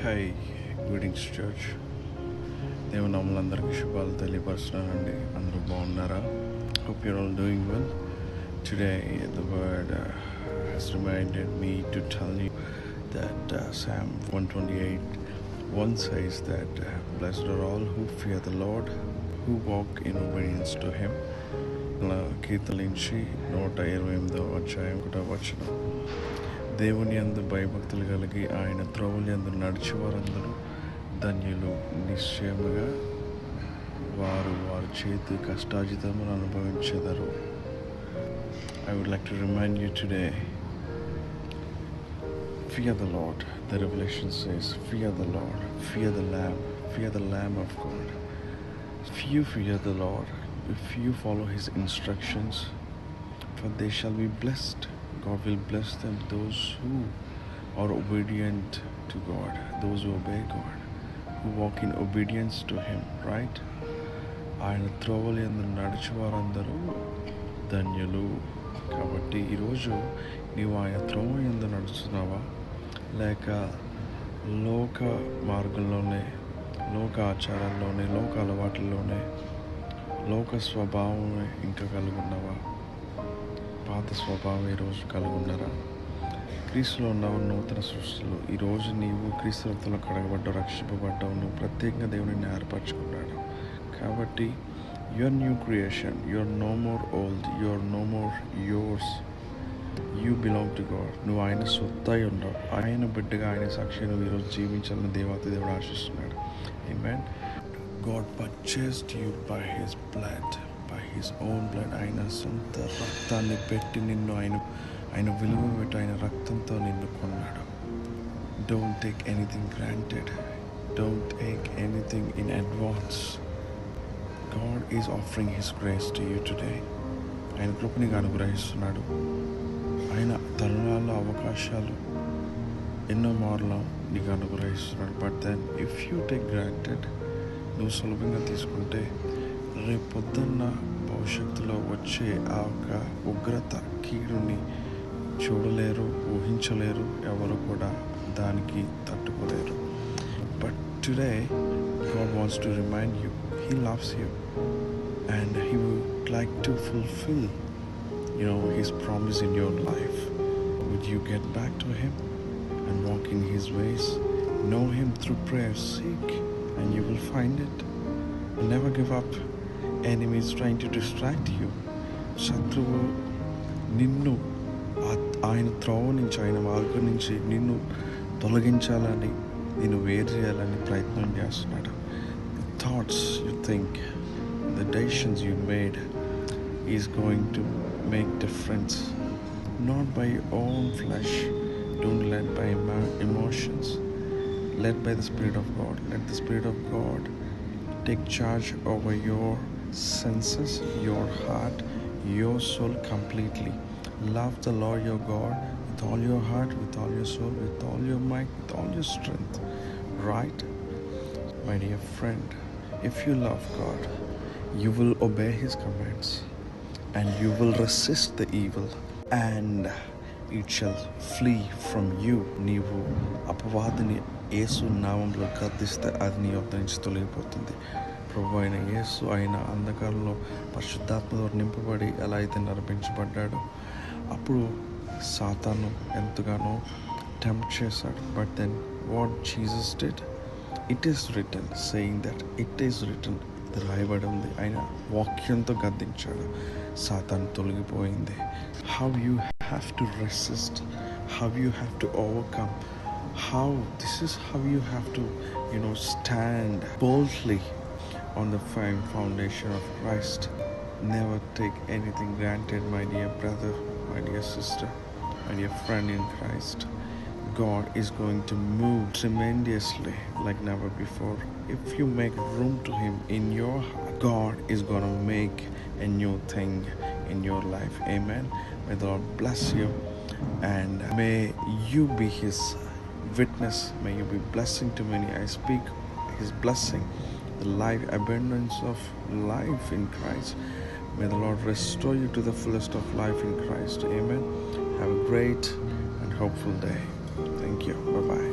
Hi greetings church. దేవుని నామములందరికీ శుభాలు తెలియపరుస్తున్నానండి. అందరూ బాగున్నారా? Hope your all doing well. Today the word has reminded me to tell you that Psalm 128:1 says that blessed are all who fear the Lord, who walk in obedience to him. కీర్తనించి 128వ అధ్యాయం 1వ వచనం. దేవుని యందు భయభక్తులు కలిగి ఆయన త్రోవల యందు నడిచి వారందరూ ధన్యులు. నిశ్చయముగా వారు వారి చేతి కష్టార్జితమును అనుభవించెదరు. I would like to remind you today, fear the Lord. The Revelation says, fear the Lord, fear the Lamb of God. If you fear the Lord, if you follow his instructions, for they shall be blessed. God will bless them, those who are obedient to God, those who obey God, who walk in obedience to him, right? ఆయన త్రోవల యందు నడిచి వారందరూ ధన్యులు. కాబట్టి ఈరోజు నీవు ఆయన త్రోవ యందు నడుస్తున్నావా, లేక లోక మార్గంలోనే, లోక ఆచారాల్లోనే, లోక అలవాట్లలోనే, లోక స్వభావమే ఇంకా కలిగి ఉన్నావా? పాత స్వభావం ఈరోజు కలిగి ఉన్నారా? క్రీస్తులో ఉన్నవారు నూతన సృష్టిలో. ఈరోజు నీవు క్రీస్తు రక్తంలో కడగబడ్డావు, రక్షింపబడ్డావు, నువ్వు ప్రత్యేకంగా దేవుని ఏర్పరచుకున్నాడు. కాబట్టి your new creation, your no more old, your no more yours, you belong to God. నువ్వు ఆయన సొత్తై ఉన్నావు. ఆయన బిడ్డగా, ఆయన సాక్షి నువ్వు ఈరోజు జీవించాలని దేవాతి దేవుడు ఆశిస్తున్నాడు. ఆమేన్. God purchased you by his blood, by his own blood. ఆయన సొంత రక్తాన్ని పెట్టి నిన్ను ఆయన విలువ పెట్టి ఆయన రక్తంతో నిన్ను కొన్నాడు. Don't take anything granted. Don't take anything in advance. God is offering his grace to you today. ఆయన కృప నీకు అనుగ్రహిస్తున్నాడు. ఆయన తరుణాల్లో అవకాశాలు ఎన్నో మార్లు నీకు అనుగ్రహిస్తున్నాడు. But then if you take granted, నువ్వు సులభంగా తీసుకుంటే రేపు పొద్దున్న భవిష్యత్తులో వచ్చే ఆ ఒక ఉగ్రత, కీడుని చూడలేరు, ఊహించలేరు, ఎవరు కూడా దానికి తట్టుకోలేరు. But today God wants to remind you, he loves you and he would like to fulfill his promise in your life. Would you get back to him and walk in his ways? Know him through prayer, seek and you will find it. Never give up. Enemy is trying to distract you. శత్రువు నిన్ను ఆయన త్రోవ నుంచి, ఆయన మార్గం నుంచి నిన్ను తొలగించాలని, నిన్ను వేరు చేయాలని ప్రయత్నం చేస్తున్నాడు. The thoughts you think, the decisions you made is going to make difference. Not by your own flesh. Don't led by emotions. Led by the Spirit of God. Let the Spirit of God take charge over your senses, your heart, your soul completely. Love the Lord your God with all your heart, with all your soul, with all your might, with all your strength. Right? My dear friend, if you love God, you will obey his commands and you will resist the evil and it shall flee from you. నీవు అపవాదిని యేసు నామంలో గద్దిస్తే అది నీ యొద్ద నుంచి తొలగిపోతుంది. ప్రభు అయిన యేసు ఆయన అంధకారంలో పరిశుద్ధాత్మతో నింపబడి ఎలా అయితే నడిపించబడ్డాడో, అప్పుడు సాతాను ఎంతగానో టెంప్ట్ చేశాడు. But then what Jesus did? It is written, saying that it is written, ఇది రాయబడి ఉంది. ఆయన వాక్యంతో గద్దించాడు, సాతాను తొలగిపోయింది. How you have to resist, how you have to overcome, this is how you have to stand boldly on the firm foundation of Christ. Never take anything granted, my dear brother, my dear sister, my dear friend in Christ. God is going to move tremendously like never before. If you make room to him in your heart, God is going to make a new thing in your life. Amen. May the Lord bless you and may you be his witness. May you be blessing to many. I speak his blessing, the life, abundance of life in Christ. May the Lord restore you to the fullest of life in Christ. Amen. Have a great and hopeful day. Thank you. Bye-bye.